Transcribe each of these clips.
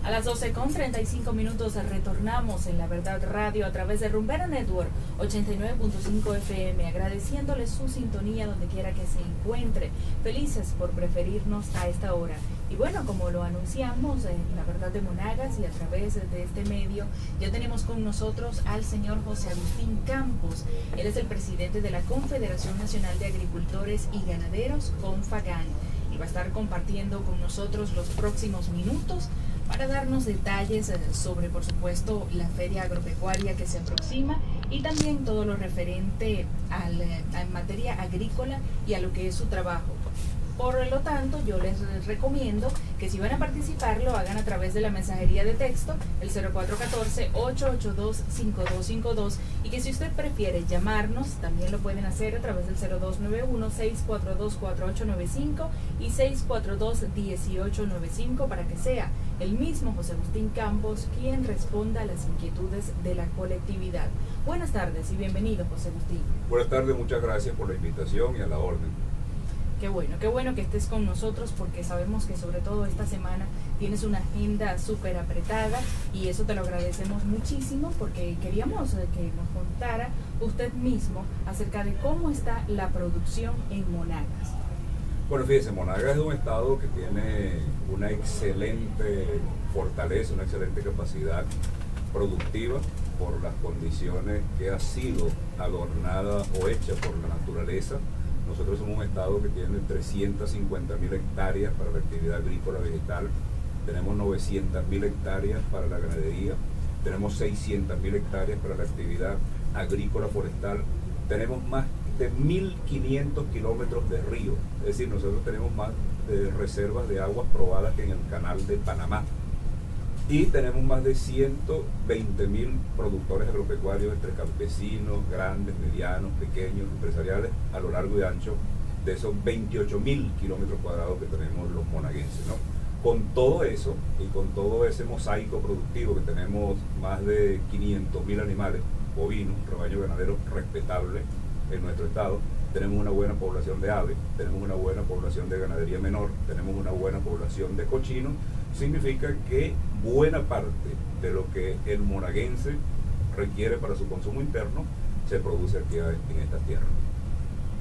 A las 12:35 retornamos en La Verdad Radio a través de Rumbera Network 89.5 FM, agradeciéndoles su sintonía donde quiera que se encuentre, felices por preferirnos a esta hora. Y bueno, como lo anunciamos en La Verdad de Monagas y a través de este medio, ya tenemos con nosotros al señor José Agustín Campos. Él es el presidente de la Confederación Nacional de Agricultores y Ganaderos, CONFAGAN, y va a estar compartiendo con nosotros los próximos minutos para darnos detalles sobre, por supuesto, la feria agropecuaria que se aproxima y también todo lo referente en materia agrícola y a lo que es su trabajo. Por lo tanto, yo les recomiendo que si van a participar lo hagan a través de la mensajería de texto, el 0414-882-5252, y que si usted prefiere llamarnos, también lo pueden hacer a través del 0291-642-4895 y 642-1895 para que sea el mismo José Agustín Campos quien responda a las inquietudes de la colectividad. Buenas tardes y bienvenido, José Agustín. Buenas tardes, muchas gracias por la invitación y a la orden. Qué bueno que estés con nosotros porque sabemos que sobre todo esta semana tienes una agenda súper apretada y eso te lo agradecemos muchísimo porque queríamos que nos contara usted mismo acerca de cómo está la producción en Monagas. Bueno, fíjese, Monagas es un estado que tiene una excelente fortaleza, una excelente capacidad productiva por las condiciones que ha sido adornada o hecha por la naturaleza. Nosotros somos un estado que tiene 350.000 hectáreas para la actividad agrícola vegetal, tenemos 900.000 hectáreas para la ganadería, tenemos 600.000 hectáreas para la actividad agrícola forestal, tenemos más de 1.500 kilómetros de río, es decir, nosotros tenemos más de reservas de aguas probadas que en el canal de Panamá. Y tenemos más de 120.000 productores agropecuarios entre campesinos, grandes, medianos, pequeños, empresariales, a lo largo y ancho de esos 28.000 kilómetros cuadrados que tenemos los monaguenses, ¿no? Con todo eso y con todo ese mosaico productivo que tenemos más de 500.000 animales bovinos, un rebaño ganadero respetable en nuestro estado, tenemos una buena población de aves, tenemos una buena población de ganadería menor, tenemos una buena población de cochinos, significa que buena parte de lo que el monaguense requiere para su consumo interno se produce aquí en esta tierra.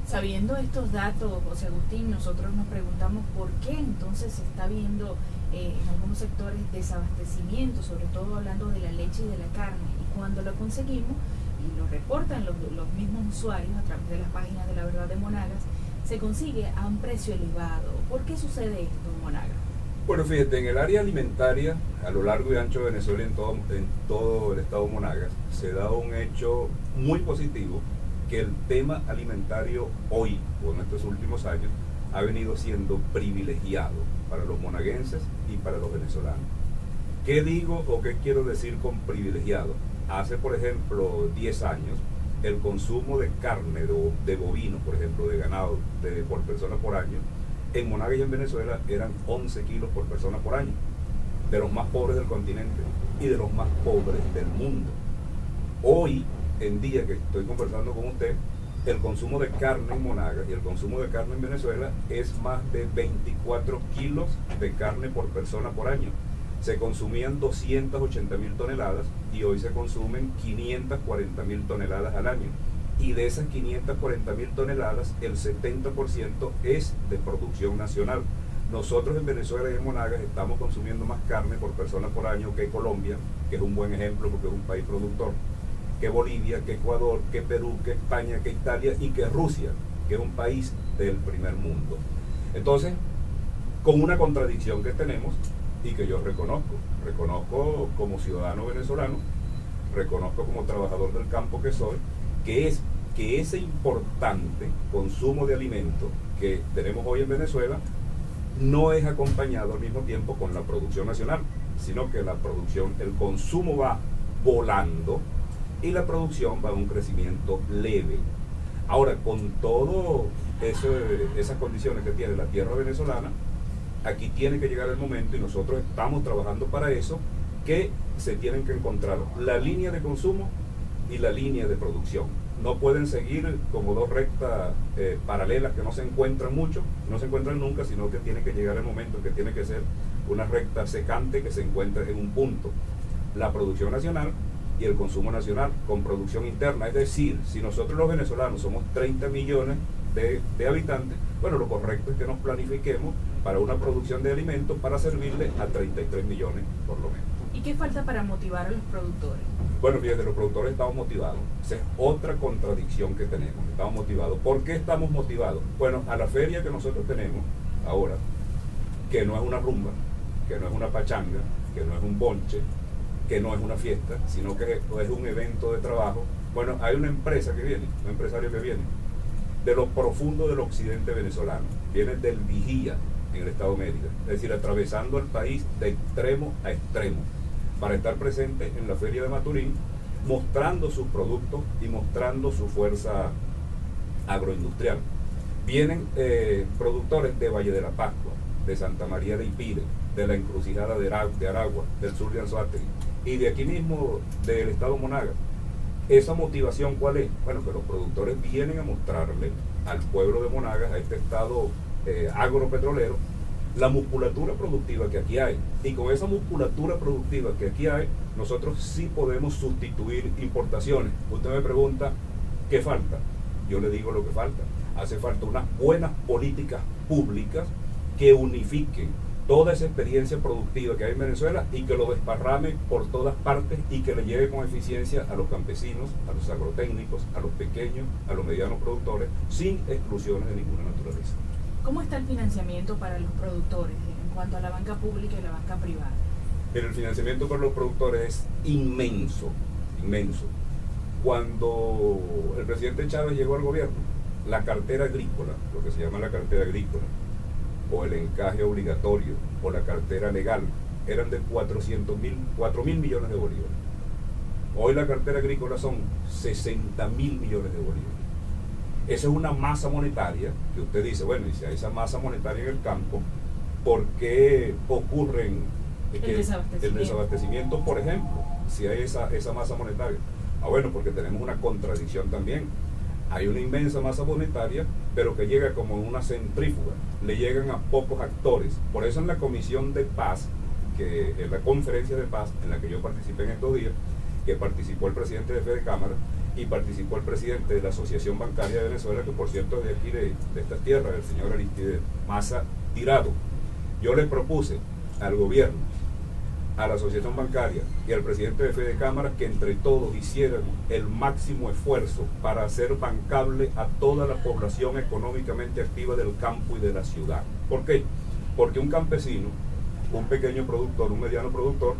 Sabiendo estos datos, José Agustín, nosotros nos preguntamos por qué entonces se está viendo en algunos sectores desabastecimiento, sobre todo hablando de la leche y de la carne, y cuando lo conseguimos, y lo reportan los mismos usuarios a través de las páginas de La Verdad de Monagas, se consigue a un precio elevado. ¿Por qué sucede esto en Monagas? Bueno, fíjate, en el área alimentaria, a lo largo y ancho de Venezuela y en todo el estado de Monagas, se da un hecho muy positivo, que el tema alimentario hoy, o en estos últimos años, ha venido siendo privilegiado para los monaguenses y para los venezolanos. ¿Qué digo o qué quiero decir con privilegiado? Hace, por ejemplo, 10 años, el consumo de carne de bovino, por ejemplo, de ganado por persona por año, en Monagas y en Venezuela eran 11 kilos por persona por año, de los más pobres del continente y de los más pobres del mundo. Hoy en día que estoy conversando con usted, el consumo de carne en Monagas y el consumo de carne en Venezuela es más de 24 kilos de carne por persona por año. Se consumían 280.000 toneladas y hoy se consumen 540.000 toneladas al año. Y de esas 540.000 toneladas, el 70% es de producción nacional. Nosotros en Venezuela y en Monagas estamos consumiendo más carne por persona por año que Colombia, que es un buen ejemplo porque es un país productor, que Bolivia, que Ecuador, que Perú, que España, que Italia y que Rusia, que es un país del primer mundo. Entonces, con una contradicción que tenemos y que yo reconozco como ciudadano venezolano, reconozco como trabajador del campo que soy, que es que ese importante consumo de alimentos que tenemos hoy en Venezuela no es acompañado al mismo tiempo con la producción nacional, sino que la producción, el consumo va volando y la producción va a un crecimiento leve. Ahora, con todo esas condiciones que tiene la tierra venezolana, aquí tiene que llegar el momento, y nosotros estamos trabajando para eso, que se tienen que encontrar la línea de consumo y la línea de producción. No pueden seguir como dos rectas paralelas que no se encuentran mucho, no se encuentran nunca, sino que tiene que llegar el momento en que tiene que ser una recta secante que se encuentra en un punto. La producción nacional y el consumo nacional con producción interna. Es decir, si nosotros los venezolanos somos 30 millones de habitantes, bueno, lo correcto es que nos planifiquemos para una producción de alimentos para servirle a 33 millones por lo menos. ¿Y qué falta para motivar a los productores? Bueno, fíjate, los productores estamos motivados. Esa es otra contradicción que tenemos. Estamos motivados. ¿Por qué estamos motivados? Bueno, a la feria que nosotros tenemos ahora, que no es una rumba, que no es una pachanga, que no es un bonche, que no es una fiesta, sino que es un evento de trabajo. Bueno, hay una empresa que viene, un empresario que viene de lo profundo del occidente venezolano, viene del Vigía en el estado Mérida, es decir, atravesando el país de extremo a extremo para estar presente en la feria de Maturín, mostrando sus productos y mostrando su fuerza agroindustrial. Vienen productores de Valle de la Pascua, de Santa María de Ipire, de la encrucijada de Aragua, del sur de Anzoátegui y de aquí mismo del estado Monagas. ¿Esa motivación cuál es? Bueno, que los productores vienen a mostrarle al pueblo de Monagas, a este estado agropetrolero, la musculatura productiva que aquí hay. Y con esa musculatura productiva que aquí hay, nosotros sí podemos sustituir importaciones. Usted me pregunta, ¿qué falta? Yo le digo lo que falta. Hace falta unas buenas políticas públicas que unifiquen toda esa experiencia productiva que hay en Venezuela y que lo desparrame por todas partes y que le lleve con eficiencia a los campesinos, a los agrotécnicos, a los pequeños, a los medianos productores, sin exclusiones de ninguna naturaleza. ¿Cómo está el financiamiento para los productores en cuanto a la banca pública y la banca privada? Pero el financiamiento para los productores es inmenso, inmenso. Cuando el presidente Chávez llegó al gobierno, la cartera agrícola, lo que se llama la cartera agrícola, o el encaje obligatorio, o la cartera legal, eran de 4 mil millones de bolívares. Hoy la cartera agrícola son 60 mil millones de bolívares. Esa es una masa monetaria que usted dice, bueno, y si hay esa masa monetaria en el campo, ¿por qué ocurren el desabastecimiento, por ejemplo, si hay esa masa monetaria? Bueno, porque tenemos una contradicción también. Hay una inmensa masa monetaria, pero que llega como en una centrífuga, le llegan a pocos actores. Por eso en la Comisión de Paz, que en la conferencia de paz en la que yo participé en estos días, que participó el presidente de Fede Cámara y participó el presidente de la Asociación Bancaria de Venezuela, que por cierto es de aquí, de estas tierras, el señor Aristides Maza Tirado. Yo le propuse al gobierno, a la Asociación Bancaria y al presidente de Fede Cámara que entre todos hicieran el máximo esfuerzo para hacer bancable a toda la población económicamente activa del campo y de la ciudad. ¿Por qué? Porque un campesino, un pequeño productor, un mediano productor,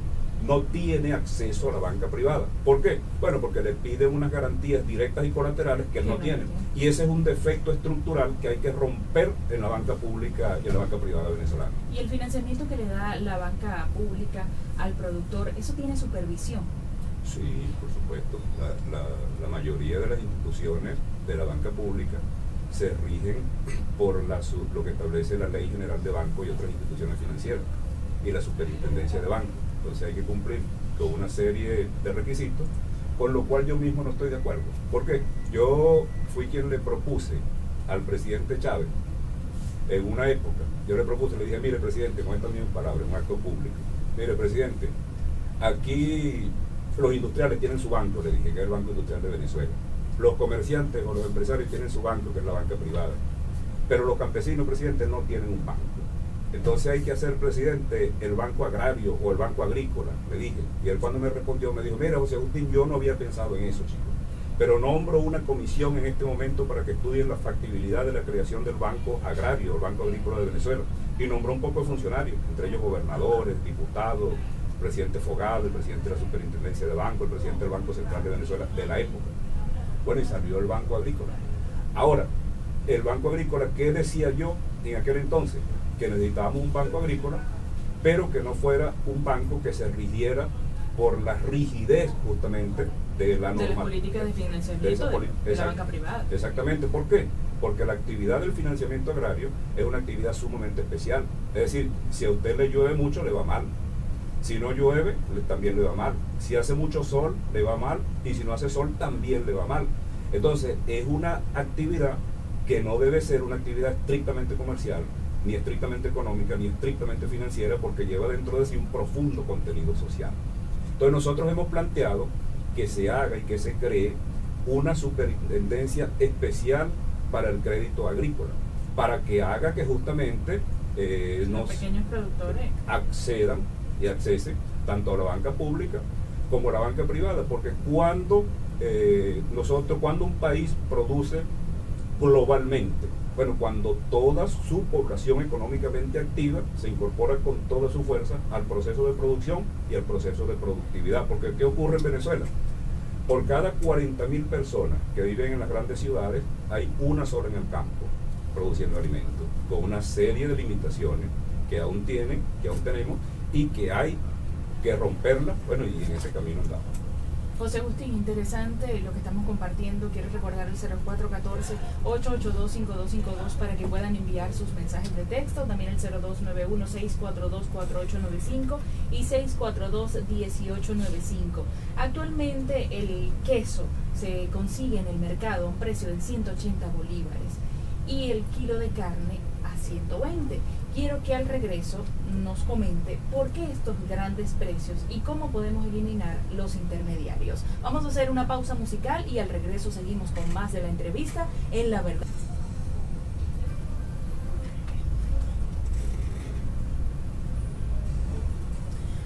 no tiene acceso a la banca privada. ¿Por qué? Bueno, porque le piden unas garantías directas y colaterales que él no tiene. Y ese es un defecto estructural que hay que romper en la banca pública y en la banca privada venezolana. ¿Y el financiamiento que le da la banca pública al productor, eso tiene supervisión? Sí, por supuesto. La mayoría de las instituciones de la banca pública se rigen por lo que establece la Ley General de Banco y otras instituciones financieras y la Superintendencia de Banco. Entonces hay que cumplir con una serie de requisitos, con lo cual yo mismo no estoy de acuerdo. ¿Por qué? Yo fui quien le propuse al presidente Chávez, en una época, yo le propuse, le dije, mire presidente, con estas mismas palabras, un acto público, mire presidente, aquí los industriales tienen su banco, le dije, que es el Banco Industrial de Venezuela. Los comerciantes o los empresarios tienen su banco, que es la banca privada. Pero los campesinos, presidente, no tienen un banco. Entonces hay que hacer, presidente, el banco agrario o el banco agrícola, le dije. Y él cuando me respondió me dijo, mira José Agustín, yo no había pensado en eso, chicos. Pero nombro una comisión en este momento para que estudien la factibilidad de la creación del banco agrario, el Banco Agrícola de Venezuela. Y nombró un poco de funcionarios, entre ellos gobernadores, diputados, el presidente Fogado, el presidente de la Superintendencia de Banco, el presidente del Banco Central de Venezuela, de la época. Bueno, y salió el Banco Agrícola. Ahora, el Banco Agrícola, ¿qué decía yo en aquel entonces? Que necesitábamos un banco agrícola, pero que no fuera un banco que se rigiera por la rigidez justamente de la norma. De las políticas de financiamiento de la banca privada. Exactamente. ¿Por qué? Porque la actividad del financiamiento agrario es una actividad sumamente especial. Es decir, si a usted le llueve mucho, le va mal. Si no llueve, también le va mal. Si hace mucho sol, le va mal. Y si no hace sol, también le va mal. Entonces, es una actividad que no debe ser una actividad estrictamente comercial, ni estrictamente económica, ni estrictamente financiera, porque lleva dentro de sí un profundo contenido social. Entonces nosotros hemos planteado que se haga y que se cree una superintendencia especial para el crédito agrícola, para que haga que justamente los pequeños productores accedan y accesen tanto a la banca pública como a la banca privada, porque cuando un país produce globalmente, bueno, cuando toda su población económicamente activa se incorpora con toda su fuerza al proceso de producción y al proceso de productividad, porque ¿qué ocurre en Venezuela? Por cada 40.000 personas que viven en las grandes ciudades, hay una sola en el campo produciendo alimentos, con una serie de limitaciones que aún tenemos y que hay que romperlas, bueno, y en ese camino andamos. José Agustín, interesante lo que estamos compartiendo. Quiero recordar el 0414-882-5252 para que puedan enviar sus mensajes de texto. También el 0291-642-4895 y 642-1895. Actualmente el queso se consigue en el mercado a un precio de 180 bolívares y el kilo de carne a 120. Quiero que al regreso nos comente por qué estos grandes precios y cómo podemos eliminar los intermediarios. Vamos a hacer una pausa musical y al regreso seguimos con más de la entrevista en La Verdad.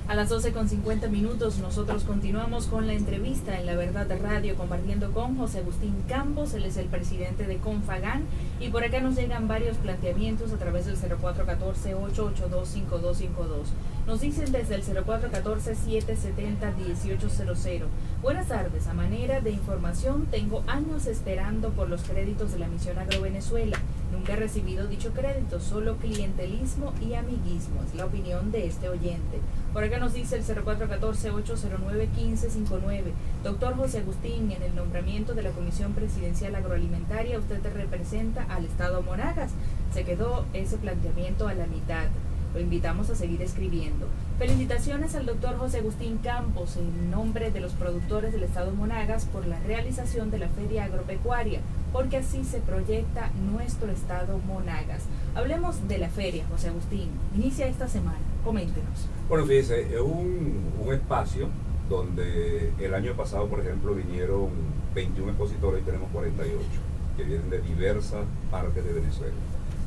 A las 12:50 nosotros continuamos con la entrevista en La Verdad Radio, compartiendo con José Agustín Campos. Él es el presidente de Confagán y por acá nos llegan varios planteamientos a través del 0414-882-5252. Nos dicen desde el 0414-770-1800. Buenas tardes, a manera de información, tengo años esperando por los créditos de la Misión Agrovenezuela. Nunca he recibido dicho crédito, solo clientelismo y amiguismo, es la opinión de este oyente. Por acá nos dice el 0414-809-1559. Doctor José Agustín, en el nombramiento de la Comisión Presidencial Agroalimentaria, usted representa al Estado Monagas. Se quedó ese planteamiento a la mitad. Lo invitamos a seguir escribiendo. Felicitaciones al doctor José Agustín Campos en nombre de los productores del Estado Monagas por la realización de la Feria Agropecuaria, porque así se proyecta nuestro Estado Monagas. Hablemos de la feria, José Agustín. Inicia esta semana. Coméntenos. Bueno, fíjese, es un espacio donde el año pasado, por ejemplo, vinieron 21 expositores y tenemos 48, que vienen de diversas partes de Venezuela.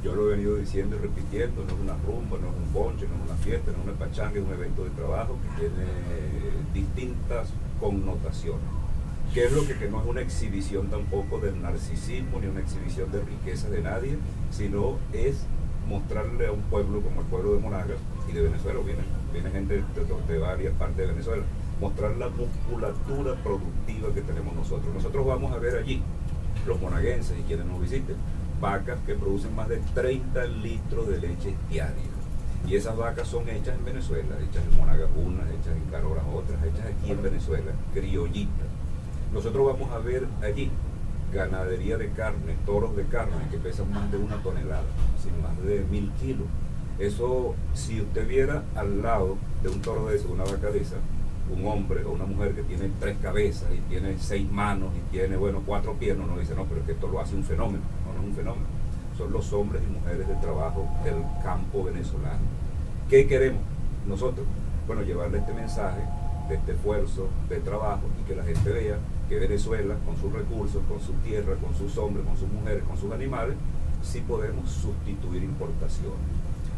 Yo lo he venido diciendo y repitiendo, no es una rumba, no es un ponche, no es una fiesta, no es una pachanga, es un evento de trabajo que tiene distintas connotaciones. ¿Qué es lo que no es una exhibición tampoco del narcisismo ni una exhibición de riqueza de nadie, sino es mostrarle a un pueblo como el pueblo de Monagas y de Venezuela, viene gente de varias partes de Venezuela, mostrar la musculatura productiva que tenemos nosotros. Nosotros vamos a ver allí, los monaguenses y quienes nos visiten, vacas que producen más de 30 litros de leche diaria. Y esas vacas son hechas en Venezuela, hechas en Monagas unas, hechas en Caroras otras, hechas aquí en Venezuela, criollitas. Nosotros vamos a ver allí ganadería de carne, toros de carne que pesan más de 1 tonelada, sin más de 1000 kilos. Eso, si usted viera al lado de un toro de eso, una vaca de esa, un hombre o una mujer que tiene 3 cabezas y tiene 6 manos y tiene, 4 piernas, uno dice, no, pero es que esto lo hace un fenómeno. No, no es un fenómeno. Son los hombres y mujeres de trabajo del campo venezolano. ¿Qué queremos nosotros? Bueno, llevarle este mensaje de este esfuerzo, de trabajo, y que la gente vea que Venezuela, con sus recursos, con su tierra, con sus hombres, con sus mujeres, con sus animales, sí podemos sustituir importaciones.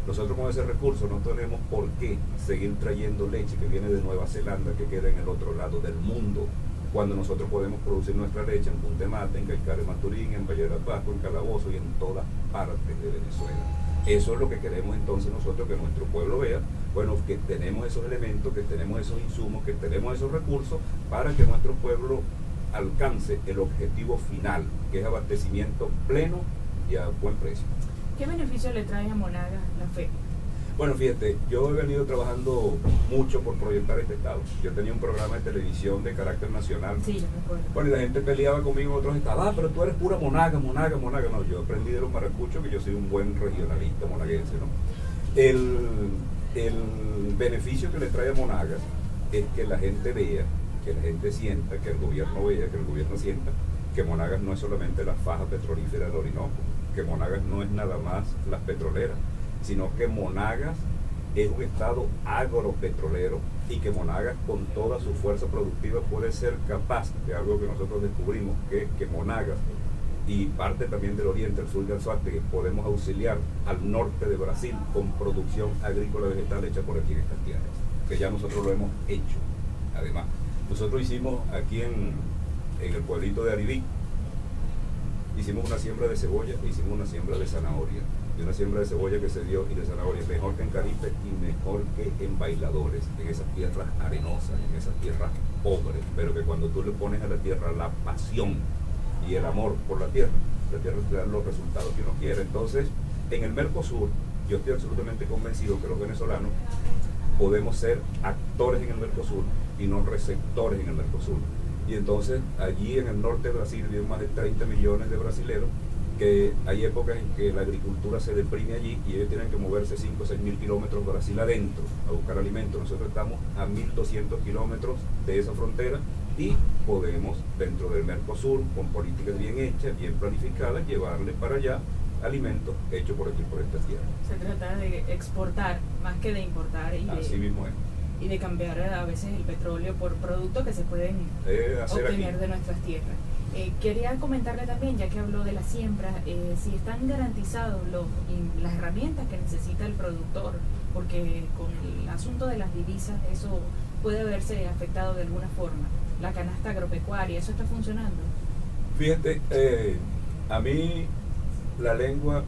Nosotros con ese recurso no tenemos por qué seguir trayendo leche que viene de Nueva Zelanda, que queda en el otro lado del mundo, cuando nosotros podemos producir nuestra leche en Punta Mata, en Caicara, Maturín, en Valle de Pascua, en Calabozo y en todas partes de Venezuela. Eso es lo que queremos entonces nosotros, que nuestro pueblo vea, que tenemos esos elementos, que tenemos esos insumos, que tenemos esos recursos para que nuestro pueblo alcance el objetivo final, que es abastecimiento pleno y a buen precio. ¿Qué beneficio le trae a Monagas la feria? Bueno, fíjate, yo he venido trabajando mucho por proyectar este estado. Yo tenía un programa de televisión de carácter nacional. Sí, yo me acuerdo. Bueno, y la gente peleaba conmigo en otros estados. Pero tú eres pura Monagas. No, yo aprendí de los maracuchos que yo soy un buen regionalista monaguense, ¿no? El beneficio que le trae a Monagas es que la gente vea, que la gente sienta, que el gobierno vea, que el gobierno sienta que Monagas no es solamente la faja petrolífera del Orinoco, que Monagas no es nada más las petroleras, sino que Monagas es un estado agropetrolero y que Monagas con toda su fuerza productiva puede ser capaz de algo que nosotros descubrimos, que Monagas y parte también del oriente, el sur de Anzoátegui, podemos auxiliar al norte de Brasil con producción agrícola vegetal hecha por aquí en estas tierras, que ya nosotros lo hemos hecho. Además, nosotros hicimos aquí en el pueblito de Aribí, hicimos una siembra de cebolla e hicimos una siembra de zanahoria. Y una siembra de cebolla que se dio y de zanahoria mejor que en Caripe y mejor que en Bailadores, en esas tierras arenosas, en esas tierras pobres, pero que cuando tú le pones a la tierra la pasión y el amor por la tierra te da los resultados que uno quiere. Entonces, en el Mercosur, yo estoy absolutamente convencido que los venezolanos podemos ser actores en el Mercosur y no receptores en el Mercosur. Y entonces, allí en el norte de Brasil viven más de 30 millones de brasileros, que hay épocas en que la agricultura se deprime allí y ellos tienen que moverse 5 o 6 mil kilómetros Brasil adentro a buscar alimento. Nosotros estamos a 1.200 kilómetros de esa frontera y podemos, dentro del Mercosur, con políticas bien hechas, bien planificadas, llevarle para allá alimentos hechos por aquí, por esta tierra. Se trata de exportar más que de importar Así mismo es. Y de cambiar a veces el petróleo por productos que se pueden obtener aquí de nuestras tierras. Quería comentarle también, ya que habló de la siembra, si están garantizados las herramientas que necesita el productor, porque con el asunto de las divisas eso puede verse afectado de alguna forma. La canasta agropecuaria, ¿eso está funcionando? Fíjate, a mí la lengua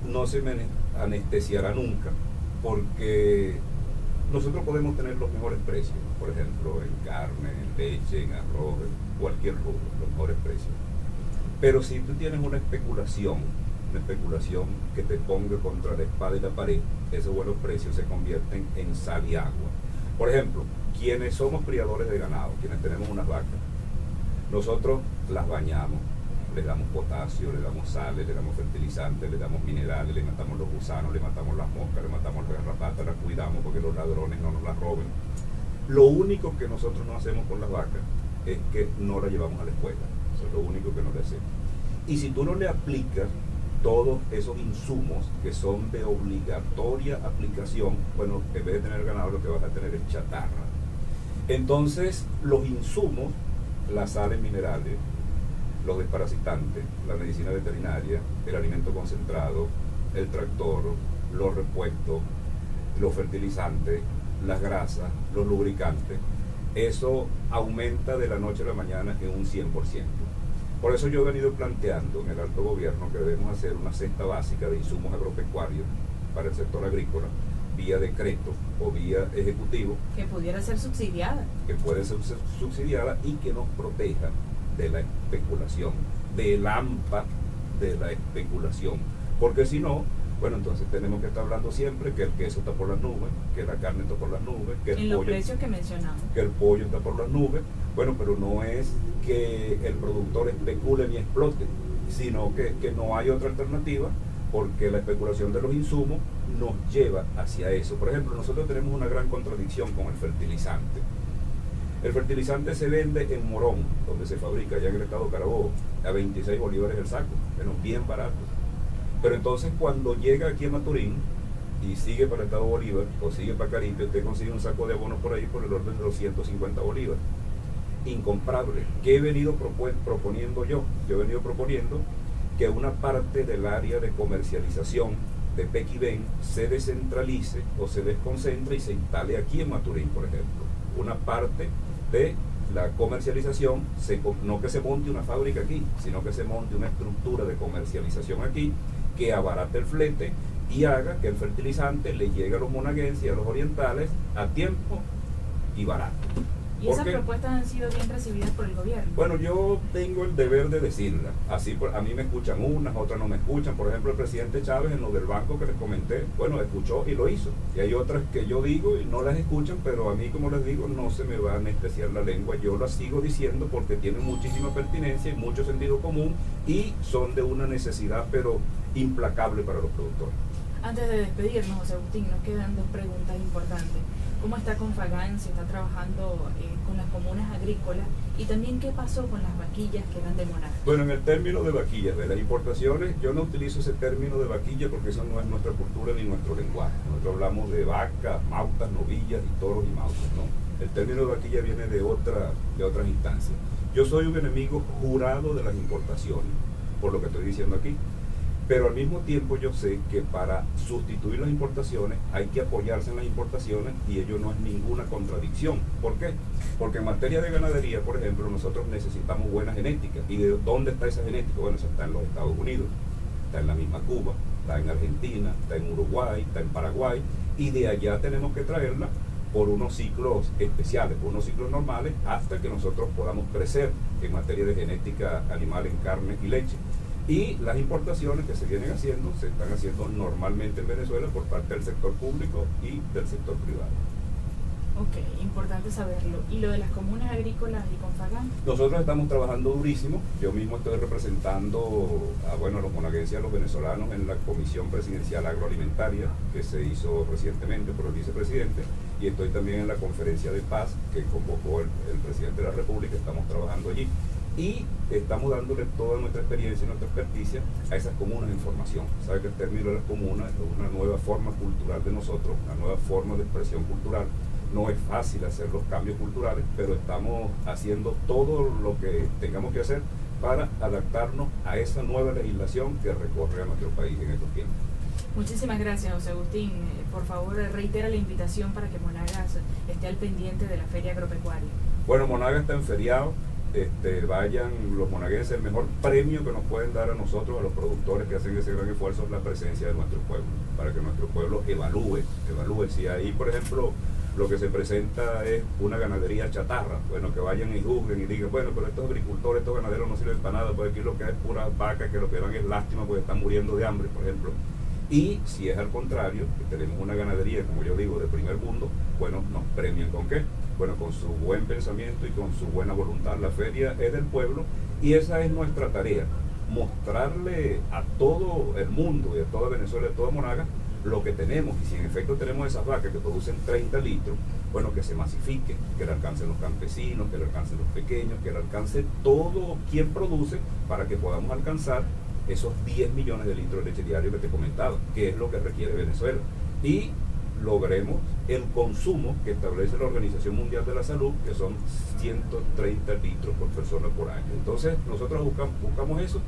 no se me anestesiará nunca, porque nosotros podemos tener los mejores precios, por ejemplo, en carne, en leche, en arroz, en cualquier rubro, los mejores precios. Pero si tú tienes una especulación que te ponga contra la espada y la pared, esos buenos precios se convierten en sal y agua. Por ejemplo, quienes somos criadores de ganado, quienes tenemos unas vacas, nosotros las bañamos, le damos potasio, le damos sales, le damos fertilizantes, le damos minerales, le matamos los gusanos, le matamos las moscas, le matamos las garrapatas, las cuidamos porque los ladrones no nos las roben. Lo único que nosotros no hacemos con las vacas es que no las llevamos a la escuela. Eso es lo único que no le hacemos. Y si tú no le aplicas todos esos insumos que son de obligatoria aplicación, bueno, en vez de tener ganado lo que vas a tener es chatarra. Entonces, los insumos, las sales minerales, los desparasitantes, la medicina veterinaria, el alimento concentrado, el tractor, los repuestos, los fertilizantes, las grasas, los lubricantes, eso aumenta de la noche a la mañana en un 100%. Por eso yo he venido planteando en el alto gobierno que debemos hacer una cesta básica de insumos agropecuarios para el sector agrícola, vía decreto o vía ejecutivo. Que pudiera ser subsidiada. Que puede ser subsidiada y que nos proteja de la especulación, del AMPA de la especulación. Porque si no, bueno, entonces tenemos que estar hablando siempre que el queso está por las nubes, que la carne está por las nubes, que en los precios que mencionamos, que el pollo está por las nubes. Bueno, pero no es que el productor especule ni explote, sino que no hay otra alternativa, porque la especulación de los insumos nos lleva hacia eso. Por ejemplo, nosotros tenemos una gran contradicción con el fertilizante. El fertilizante se vende en Morón, donde se fabrica allá en el estado Carabobo, a 26 bolívares el saco, bueno, bien barato. Pero entonces cuando llega aquí a Maturín y sigue para el estado Bolívar o sigue para Caripe, usted consigue un saco de abono por ahí por el orden de los 150 bolívares. Incomparable. ¿Qué he venido proponiendo yo? Yo he venido proponiendo que una parte del área de comercialización de Pequibén se descentralice o se desconcentre y se instale aquí en Maturín, por ejemplo. Una parte de la comercialización, no que se monte una fábrica aquí, sino que se monte una estructura de comercialización aquí que abarate el flete y haga que el fertilizante le llegue a los monaguenses y a los orientales a tiempo y barato. ¿Y esas propuestas han sido bien recibidas por el gobierno? Bueno, yo tengo el deber de decirlas. Así a mí me escuchan unas, otras no me escuchan. Por ejemplo, el presidente Chávez en lo del banco que les comenté, bueno, escuchó y lo hizo. Y hay otras que yo digo y no las escuchan, pero a mí, como les digo, no se me va a anestesiar la lengua. Yo las sigo diciendo porque tienen muchísima pertinencia y mucho sentido común y son de una necesidad, pero implacable para los productores. Antes de despedirnos, José Agustín, nos quedan dos preguntas importantes. cómo está Confagán, si está trabajando con las comunas agrícolas, y también qué pasó con las vaquillas que eran de Monagas. Bueno, en el término de vaquillas, de las importaciones, yo no utilizo ese término de vaquilla porque eso no es nuestra cultura ni nuestro lenguaje. Nosotros hablamos de vacas, mautas, novillas y toros y mautas, ¿no? El término de vaquilla viene de otras instancias. Yo soy un enemigo jurado de las importaciones, por lo que estoy diciendo aquí. Pero al mismo tiempo yo sé que para sustituir las importaciones hay que apoyarse en las importaciones y ello no es ninguna contradicción. ¿Por qué? Porque en materia de ganadería, por ejemplo, nosotros necesitamos buena genética. ¿Y de dónde está esa genética? Bueno, eso está en los Estados Unidos, está en la misma Cuba, está en Argentina, está en Uruguay, está en Paraguay, y de allá tenemos que traerla por unos ciclos especiales, por unos ciclos normales, hasta que nosotros podamos crecer en materia de genética animal en carne y leche. Y las importaciones que se vienen haciendo, se están haciendo normalmente en Venezuela por parte del sector público y del sector privado. Ok, importante saberlo. ¿Y lo de las comunas agrícolas y Confagán? Nosotros estamos trabajando durísimo. Yo mismo estoy representando a los monaguenses y a los venezolanos en la Comisión Presidencial Agroalimentaria que se hizo recientemente por el vicepresidente, y estoy también en la conferencia de paz que convocó el presidente de la República. Estamos trabajando allí y estamos dándole toda nuestra experiencia y nuestra experticia a esas comunas en formación. Sabe que el término de las comunas es una nueva forma cultural de nosotros, una nueva forma de expresión cultural. No es fácil hacer los cambios culturales, pero estamos haciendo todo lo que tengamos que hacer para adaptarnos a esa nueva legislación que recorre a nuestro país en estos tiempos. Muchísimas gracias, José Agustín. Por favor, reitera la invitación para que Monagas esté al pendiente de la Feria Agropecuaria. Bueno, Monagas está en feriado. Vayan los monaguenses. El mejor premio que nos pueden dar a nosotros, a los productores que hacen ese gran esfuerzo, es la presencia de nuestro pueblo, para que nuestro pueblo evalúe si ahí, por ejemplo, lo que se presenta es una ganadería chatarra. Bueno, que vayan y juzguen y digan, bueno, pero estos agricultores, estos ganaderos no sirven para nada, porque aquí lo que hay es pura vaca, que lo que dan es lástima porque están muriendo de hambre, por ejemplo. Y si es al contrario, que tenemos una ganadería, como yo digo, de primer mundo, bueno, nos premian ¿con qué? Bueno, con su buen pensamiento y con su buena voluntad. La feria es del pueblo y esa es nuestra tarea, mostrarle a todo el mundo y a toda Venezuela, a toda Monagas, lo que tenemos. Y si en efecto tenemos esas vacas que producen 30 litros, bueno, que se masifique, que le alcancen los campesinos, que le alcancen los pequeños, que le alcance todo quien produce, para que podamos alcanzar esos 10 millones de litros de leche diario que te comentaba, que es lo que requiere Venezuela. Y logremos el consumo que establece la Organización Mundial de la Salud, que son 130 litros por persona por año. Entonces nosotros buscamos eso,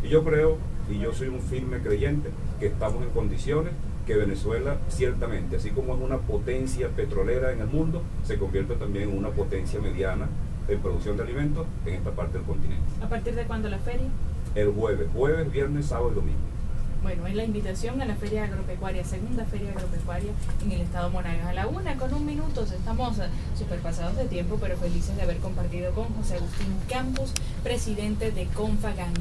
y yo creo, y yo soy un firme creyente, que estamos en condiciones que Venezuela, ciertamente, así como es una potencia petrolera en el mundo, se convierta también en una potencia mediana en producción de alimentos en esta parte del continente. ¿A partir de cuándo la feria? El jueves, viernes, sábado y domingo. Bueno, es la invitación a la Feria Agropecuaria, segunda Feria Agropecuaria en el estado Monagas. A la 1:01, estamos superpasados de tiempo, pero felices de haber compartido con José Agustín Campos, presidente de Confagán.